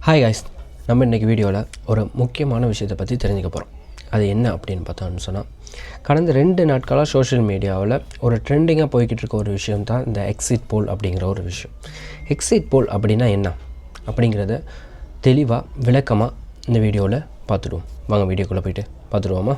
Hi guys, நம்ம இன்றைக்கி வீடியோவில் ஒரு முக்கியமான விஷயத்தை பற்றி தெரிஞ்சுக்க போகிறோம். அது என்ன அப்படின்னு பார்த்தோம்னு சொன்னால், கடந்த 2 நாட்களாக சோஷியல் மீடியாவில் ஒரு ட்ரெண்டிங்காக போய்கிட்டு இருக்க ஒரு விஷயம் தான் இந்த எக்ஸிட் போல் அப்படிங்கிற ஒரு விஷயம். எக்ஸிட் போல் அப்படின்னா என்ன அப்படிங்கிறத தெளிவாக விளக்கமாக இந்த வீடியோவில் பார்த்துடுவோம். வாங்க வீடியோக்குள்ளே போய்ட்டு பார்த்துடுவோமா.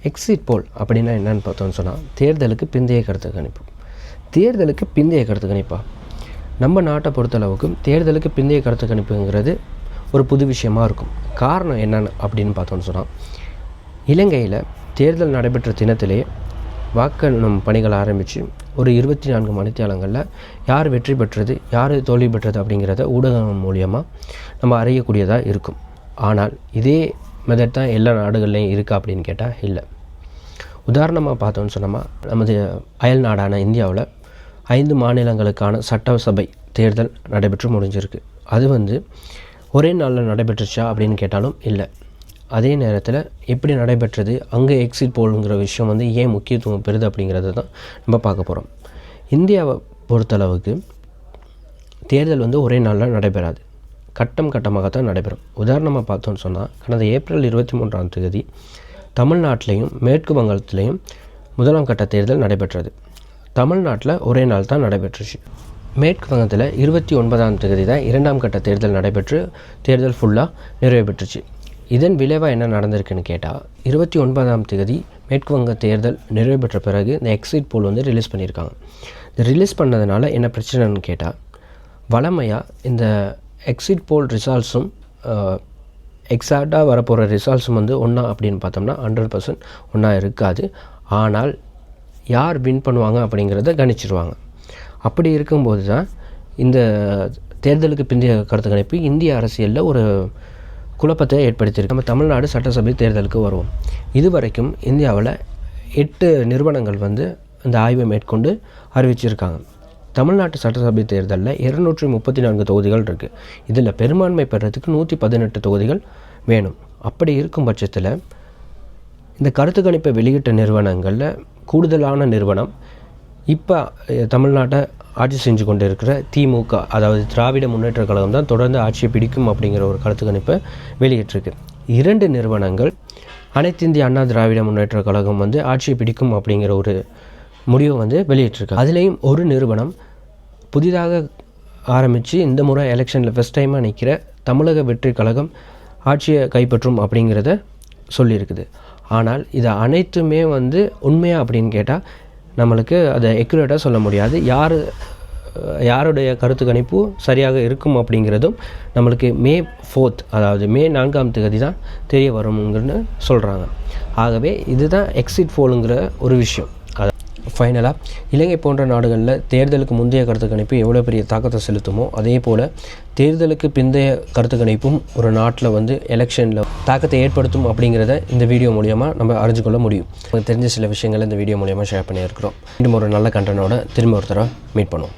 எக்ஸிட் போல் அப்படின்னா என்னென்னு பார்த்தோம்னு சொன்னால், தேர்தலுக்கு பிந்தைய கருத்து கணிப்பு. தேர்தலுக்கு பிந்தைய கருத்து கணிப்பா? நம்ம நாட்டை பொறுத்தளவுக்கு தேர்தலுக்கு பிந்தைய கருத்து கணிப்புங்கிறது ஒரு புது விஷயமாக இருக்கும். காரணம் என்னென்னு அப்படின்னு பார்த்தோம்னு சொன்னால், இலங்கையில் தேர்தல் நடைபெற்ற தினத்திலே வாக்கெண்ணும் பணிகள் ஆரம்பித்து ஒரு 24 மணித்தியாலங்களில் யார் வெற்றி பெற்றது, யார் தோல்வி பெற்றது அப்படிங்கிறத ஊடகம் மூலியமாக நம்ம அறியக்கூடியதாக இருக்கும். ஆனால் இதே மெத்தட் தான் எல்லா நாடுகள்லையும் இருக்கா அப்படின்னு கேட்டால் இல்லை. உதாரணமாக பார்த்தோன்னு சொன்னோம்னா, நமது அயல் நாடான இந்தியாவில் 5 மாநிலங்களுக்கான சட்டசபை தேர்தல் நடைபெற்று முடிஞ்சிருக்கு. அது ஒரே நாளில் நடைபெற்றுச்சா அப்படின்னு கேட்டாலும் இல்லை. அதே நேரத்தில் எப்படி நடைபெற்றது, அங்கே எக்ஸிட் போலுங்கிற விஷயம் ஏன் முக்கியத்துவம் பெறுது அப்படிங்கிறது தான் நம்ம பார்க்க போகிறோம். இந்தியாவை பொறுத்தளவுக்கு தேர்தல் ஒரே நாளில் நடைபெறாது, கட்டமாகத்தான் நடைபெறும். உதாரணமாக பார்த்தோன்னு சொன்னால், கடந்த ஏப்ரல் 23ஆம் தேதி தமிழ்நாட்டிலையும் மேற்கு வங்கத்திலையும் 1ஆம் கட்ட தேர்தல் நடைபெற்றது. தமிழ்நாட்டில் ஒரே நாள் தான் நடைபெற்றுச்சு. மேற்கு வங்கத்தில் 29ஆம் தேதி தான் 2ஆம் கட்ட தேர்தல் நடைபெற்று தேர்தல் ஃபுல்லாக நிறைவு பெற்றுச்சு. இதன் விளைவாக என்ன நடந்திருக்குன்னு கேட்டால், 29ஆம் தேதி மேற்கு வங்க தேர்தல் நிறைவு பெற்ற பிறகு இந்த எக்ஸிட் போல் ரிலீஸ் பண்ணியிருக்காங்க. இந்த ரிலீஸ் பண்ணதுனால என்ன பிரச்சனைன்னு கேட்டால், வழமையாக இந்த எக்ஸிட் போல் ரிசல்ட்ஸும் எக்ஸாக்டாக வரப்போகிற ரிசல்ட்ஸும் ஒன்றா அப்படின்னு பார்த்தோம்னா 100% ஒன்றா இருக்காது. ஆனால் யார் வின் பண்ணுவாங்க அப்படிங்கிறத கணிச்சிடுவாங்க. அப்படி இருக்கும்போது தான் இந்த தேர்தலுக்கு பிந்தைய கருத்து கணிப்பு இந்திய அரசியலில் ஒரு குழப்பத்தை ஏற்படுத்தியிருக்கு. நம்ம தமிழ்நாடு சட்டசபை தேர்தலுக்கு வருவோம். இதுவரைக்கும் இந்தியாவில் 8 நிறுவனங்கள் இந்த ஆய்வை மேற்கொண்டு அறிவிச்சிருக்காங்க. தமிழ்நாட்டு சட்டசபை தேர்தலில் 234 தொகுதிகள் இருக்குது. இதில் பெரும்பான்மை பெறத்துக்கு 118 தொகுதிகள் வேணும். அப்படி இருக்கும் பட்சத்தில் இந்த கருத்து கணிப்பை வெளியிட்ட நிறுவனங்களில் கூடுதலான நிறுவனம் இப்போ தமிழ்நாட்டை ஆட்சி செஞ்சு கொண்டு இருக்கிற திமுக, அதாவது திராவிட முன்னேற்ற கழகம் தான் தொடர்ந்து ஆட்சியை பிடிக்கும் அப்படிங்கிற ஒரு கருத்து கணிப்பை வெளியிட்டிருக்கு. 2 நிறுவனங்கள் அனைத்து இந்திய அண்ணா திராவிட முன்னேற்ற கழகம் ஆட்சியை பிடிக்கும் அப்படிங்கிற ஒரு முடிவை வெளியிட்டிருக்கு. அதுலேயும் ஒரு நிறுவனம் புதிதாக ஆரம்பித்து இந்த முறை எலெக்ஷனில் ஃபஸ்ட் டைமாக நிற்கிற தமிழக வெற்றி கழகம் ஆட்சியை கைப்பற்றும் அப்படிங்கிறத சொல்லியிருக்குது. ஆனால் இது அனைத்துமே உண்மையாக அப்படின்னு கேட்டால் நம்மளுக்கு அதை எக்யூரேட்டாக சொல்ல முடியாது. யாருடைய கருத்து கணிப்பு சரியாக இருக்கும் அப்படிங்கிறதும் நம்மளுக்கு May 4th, அதாவது May 4ஆம் தேதி தான் தெரிய வரும்னு சொல்கிறாங்க. ஆகவே இதுதான் எக்ஸிட் போலுங்கிற ஒரு விஷயம். ஃபைனலாக இலங்கை போன்ற நாடுகளில் தேர்தலுக்கு முந்தைய கருத்து கணிப்பு எவ்வளோ பெரிய தாக்கத்தை செலுத்துமோ, அதே போல் தேர்தலுக்கு பிந்தைய கருத்து கணிப்பும் ஒரு நாட்டில் எலெக்ஷனில் தாக்கத்தை ஏற்படுத்தும் அப்படிங்கிறத இந்த வீடியோ மூலியமாக நம்ம அறிஞ்சுக்கொள்ள முடியும். நமக்கு தெரிஞ்ச சில விஷயங்களை இந்த வீடியோ மூலியமாக ஷேர் பண்ணியிருக்கிறோம். இன்னும் ஒரு நல்ல கண்டனோட திரும்ப ஒரு தடவை மீட் பண்ணுவோம்.